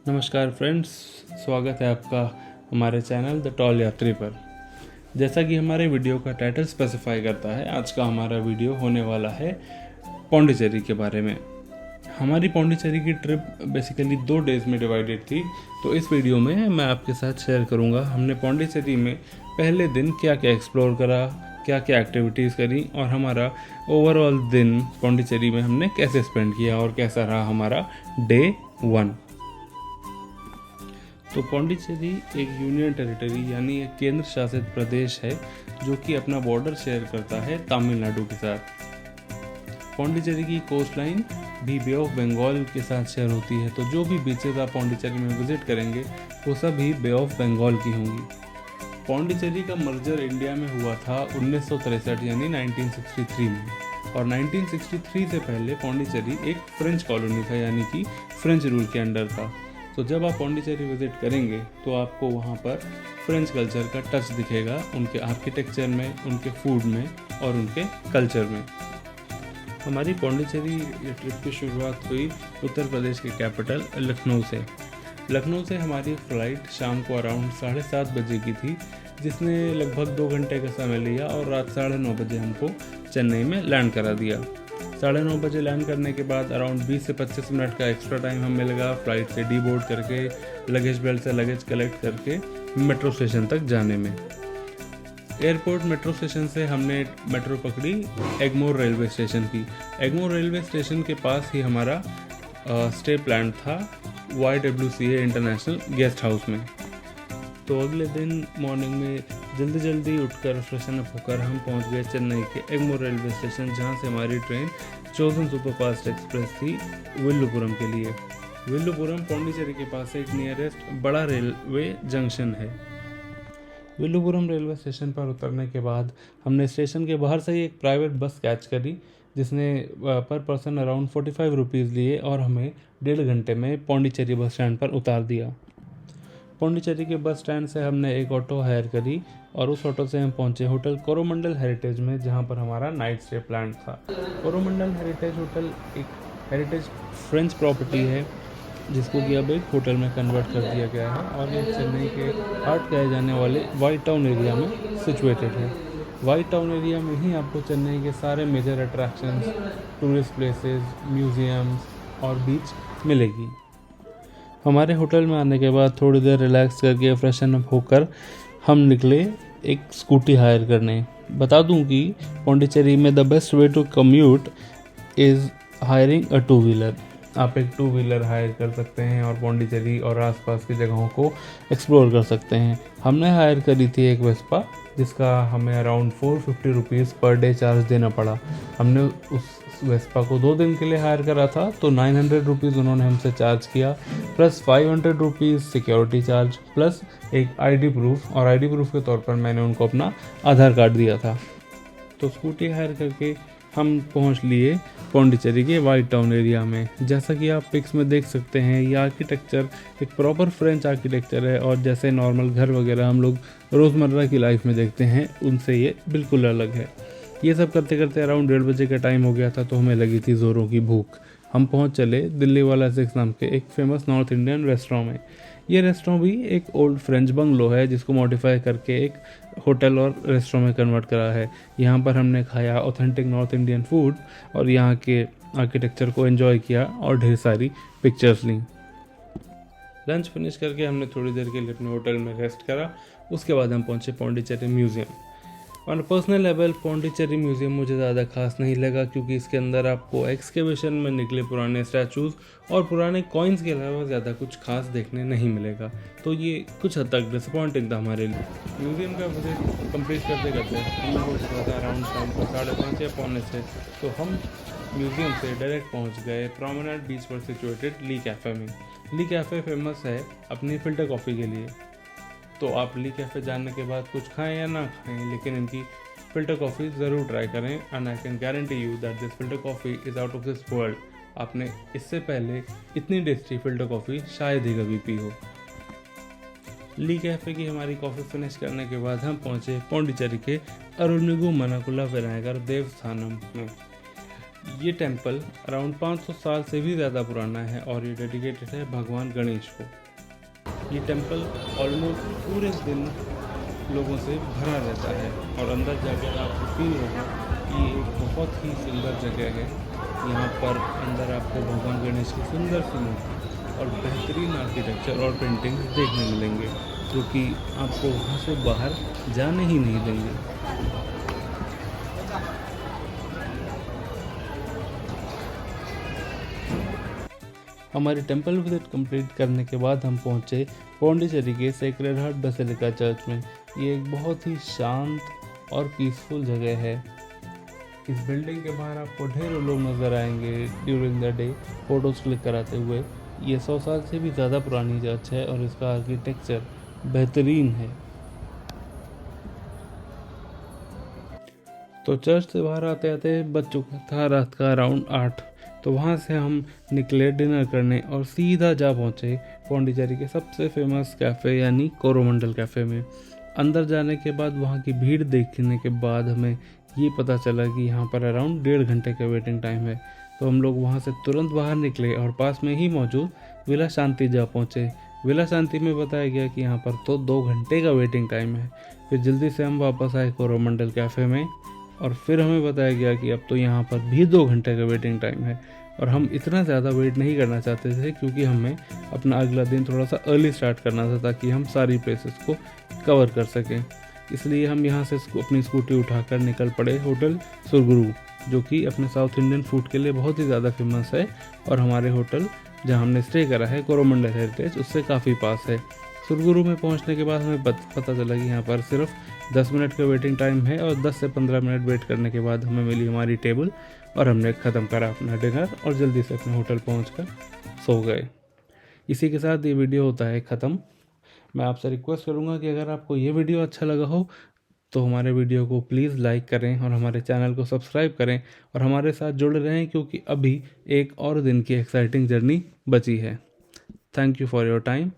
नमस्कार फ्रेंड्स, स्वागत है आपका हमारे चैनल द टॉल यात्री पर। जैसा कि हमारे वीडियो का टाइटल स्पेसिफाई करता है, आज का हमारा वीडियो होने वाला है पौंडीचेरी के बारे में। हमारी पौंडीचेरी की ट्रिप बेसिकली 2 डेज़ में डिवाइडेड थी, तो इस वीडियो में मैं आपके साथ शेयर करूंगा हमने पौंडीचेरी में पहले दिन क्या क्या एक्सप्लोर करा, क्या क्या एक्टिविटीज़ करी और हमारा ओवरऑल दिन पौंडीचेरी में हमने कैसे स्पेंड किया और कैसा रहा हमारा डे 1। तो पौंडीचेरी एक यूनियन टेरिटरी यानी एक केंद्र शासित प्रदेश है जो कि अपना बॉर्डर शेयर करता है तमिलनाडु के साथ। पौंडीचेरी की कोस्ट लाइन भी बे ऑफ बंगाल के साथ शेयर होती है, तो जो भी बीचेज आप पौंडीचेरी में विजिट करेंगे वो सभी बे ऑफ बंगाल की होंगी। पौंडीचेरी का मर्जर इंडिया में हुआ था 1963 यानी 1963 में, और 1963 से पहले पौंडीचेरी एक फ्रेंच कॉलोनी था यानी कि फ्रेंच रूल के अंडर था। तो जब आप पौंडीचेरी विजिट करेंगे तो आपको वहाँ पर फ्रेंच कल्चर का टच दिखेगा, उनके आर्किटेक्चर में, उनके फूड में और उनके कल्चर में। हमारी पौंडीचेरी ट्रिप की शुरुआत हुई उत्तर प्रदेश के कैपिटल लखनऊ से। लखनऊ से हमारी फ़्लाइट शाम को अराउंड 7:30 बजे की थी, जिसने लगभग 2 घंटे का समय लिया और रात 9:30 बजे हमको चेन्नई में लैंड करा दिया। 9:30 बजे लैंड करने के बाद अराउंड 20 से 25 मिनट का एक्स्ट्रा टाइम हमें लगा फ्लाइट से डी बोर्ड करके, लगेज बेल्ट से लगेज कलेक्ट करके मेट्रो स्टेशन तक जाने में। एयरपोर्ट मेट्रो स्टेशन से हमने मेट्रो पकड़ी एगमोर रेलवे स्टेशन की। एगमोर रेलवे स्टेशन के पास ही हमारा स्टे प्लान था YWCA इंटरनेशनल गेस्ट हाउस में। तो अगले दिन मॉर्निंग में जल्दी उठकर फ्रेशन अप होकर हम पहुंच गए चेन्नई के एगमोर रेलवे स्टेशन, जहां से हमारी ट्रेन चोजन सुपरफास्ट एक्सप्रेस थी विल्लुपुरम के लिए। विल्लुपुरम पौंडीचेरी के पास एक नियरेस्ट बड़ा रेलवे जंक्शन है। विल्लुपुरम रेलवे स्टेशन पर उतरने के बाद हमने स्टेशन के बाहर से ही एक प्राइवेट बस कैच करी, जिसने पर पर्सन अराउंड 45 रुपीज़ लिए और हमें 1.5 घंटे में पौंडीचेरी बस स्टैंड पर उतार दिया। पौंडीचेरी के बस स्टैंड से हमने एक ऑटो हायर करी और उस ऑटो से हम पहुंचे होटल कोरोमंडल हेरिटेज में, जहां पर हमारा नाइट स्टे प्लान था। कोरोमंडल हेरिटेज होटल एक हेरिटेज फ्रेंच प्रॉपर्टी है, जिसको कि अब एक होटल में कन्वर्ट कर दिया गया है और ये चेन्नई के हार्ट कहे जाने वाले वाइट टाउन एरिया में सिचुएटेड है। वाइट टाउन एरिया में ही आपको चेन्नई के सारे major attractions, tourist places, museums और बीच मिलेगी। हमारे होटल में आने के बाद थोड़ी देर रिलैक्स करके फ्रेशन अप होकर हम निकले एक स्कूटी हायर करने। बता दूं कि पौंडीचेरी में the best way to commute is hiring a 2 wheeler. आप एक 2 व्हीलर हायर कर सकते हैं और पौंडीचेरी और आसपास की जगहों को एक्सप्लोर कर सकते हैं। हमने हायर करी थी एक वेस्पा, जिसका हमें around 450 rupees per day charge देना पड़ा। हमने उस वेस्पा को 2 दिन के लिए हायर करा था, तो 900 रुपीज़ उन्होंने हमसे चार्ज किया, plus 500 rupees security charge, plus एक आईडी प्रूफ, और आईडी प्रूफ के तौर पर मैंने उनको अपना आधार कार्ड दिया था। तो स्कूटी हायर करके हम पहुंच लिए पौंडीचेरी के वाइट टाउन एरिया में। जैसा कि आप पिक्स में देख सकते हैं, ये आर्किटेक्चर एक प्रॉपर फ्रेंच आर्किटेक्चर है और जैसे नॉर्मल घर वगैरह हम लोग रोज़मर्रा की लाइफ में देखते हैं, उनसे ये बिल्कुल अलग है। ये सब करते करते अराउंड 1:30 बजे का टाइम हो गया था, तो हमें लगी थी ज़ोरों की भूख। हम पहुंच चले दिल्ली वाला 6 नाम के एक फेमस नॉर्थ इंडियन रेस्टोरेंट में। ये रेस्टोरेंट भी एक ओल्ड फ्रेंच बंगलो है, जिसको मॉडिफाई करके एक होटल और रेस्टोरेंट में कन्वर्ट करा है। यहाँ पर हमने खाया ऑथेंटिक नॉर्थ इंडियन फूड और यहाँ के आर्किटेक्चर को एंजॉय किया और ढेर सारी पिक्चर्स ली। लंच फिनिश करके हमने थोड़ी देर के लिए अपने होटल में रेस्ट करा। उसके बाद हम पहुँचे Pondicherry museum. On personal level Pondicherry museum मुझे ज़्यादा खास नहीं लगा, क्योंकि इसके अंदर आपको एक्सकेवेशन में निकले पुराने स्टैचूज़ और पुराने कॉइन्स के अलावा ज़्यादा कुछ खास देखने नहीं मिलेगा। तो ये कुछ हद तक डिसअपॉइंटिंग था हमारे लिए। म्यूज़ियम का विजिट कंप्लीट करते करते हमें हो चुका था अराउंड शाम को 5:30 या 5:45, तो हम म्यूज़ियम से डायरेक्ट पहुँच गए प्रोमेनेड बीच पर सिचुएटेड ली कैफ़े में। ली कैफ़े फेमस है अपनी फ़िल्टर कॉफ़ी के लिए, तो आप ली कैफ़े जानने के बाद कुछ खाएं या ना खाएं, लेकिन इनकी फ़िल्टर कॉफ़ी ज़रूर ट्राई करें। And I can guarantee you that this filter coffee is out of this world. आपने इससे पहले इतनी टेस्टी फ़िल्टर कॉफ़ी शायद ही कभी पी हो। ली कैफ़े की हमारी कॉफ़ी फिनिश करने के बाद हम पहुँचे पौंडीचेरी के अरुणिगु मनाकुला विनायकर देवस्थानम में। ये टेंपल अराउंड 500 साल से भी ज़्यादा पुराना है और ये डेडिकेटेड है भगवान गणेश को। ये टेंपल ऑलमोस्ट पूरे दिन लोगों से भरा रहता है और अंदर जाकर आपको फील होगा कि ये एक बहुत ही सुंदर जगह है। यहाँ पर अंदर आपको भगवान गणेश की सुंदर सी मूर्ति और बेहतरीन आर्किटेक्चर और पेंटिंग्स देखने मिलेंगे, जो कि आपको वहाँ से बाहर जाने ही नहीं देंगे। हमारी टेंपल विजिट कंप्लीट करने के बाद हम पहुंचे पौंडीचेरी के सेक्रेड हार्ट बेसिलिका चर्च में। ये एक बहुत ही शांत और पीसफुल जगह है। इस बिल्डिंग के बाहर आपको ढेरों लोग नज़र आएंगे during the day photos click कराते हुए। ये 100 साल से भी ज़्यादा पुरानी चर्च है और इसका आर्किटेक्चर बेहतरीन है। तो चर्च से बाहर आते आते बज चुका था रात का अराउंड 8। तो वहाँ से हम निकले डिनर करने और सीधा जा पहुँचे पौंडीचेरी के सबसे फेमस कैफ़े यानी कोरोमंडल कैफ़े में। अंदर जाने के बाद वहाँ की भीड़ देखने के बाद हमें ये पता चला कि यहाँ पर अराउंड 1.5 घंटे का वेटिंग टाइम है। तो हम लोग वहाँ से तुरंत बाहर निकले और पास में ही मौजूद विला शांति जा पहुँचे। विला शांति में बताया गया कि यहाँ पर तो 2 घंटे का वेटिंग टाइम है। फिर जल्दी से हम वापस आए कोरोमंडल कैफ़े में और फिर हमें बताया गया कि अब तो यहाँ पर भी 2 घंटे का वेटिंग टाइम है और हम इतना ज़्यादा वेट नहीं करना चाहते थे, क्योंकि हमें अपना अगला दिन थोड़ा सा अर्ली स्टार्ट करना था ताकि हम सारी प्लेसेस को कवर कर सकें। इसलिए हम यहाँ से अपनी स्कूटी उठाकर निकल पड़े होटल सुरगुरु, जो कि अपने साउथ इंडियन फूड के लिए बहुत ही ज़्यादा फेमस है और हमारे होटल जहाँ हमने स्टे करा है कोरोमंडल हेरिटेज उससे काफ़ी पास है। सुरगुरु में पहुँचने के बाद हमें पता चला कि यहाँ पर सिर्फ 10 मिनट का वेटिंग टाइम है और 10 से 15 मिनट वेट करने के बाद हमें मिली हमारी टेबल और हमने ख़त्म करा अपना डिनर और जल्दी से अपने होटल पहुंचकर सो गए। इसी के साथ ये वीडियो होता है ख़त्म। मैं आपसे रिक्वेस्ट करूंगा कि अगर आपको ये वीडियो अच्छा लगा हो तो हमारे वीडियो को प्लीज़ लाइक करें और हमारे चैनल को सब्सक्राइब करें और हमारे साथ जुड़े रहें, क्योंकि अभी एक और दिन की एक्साइटिंग जर्नी बची है। Thank you for your time.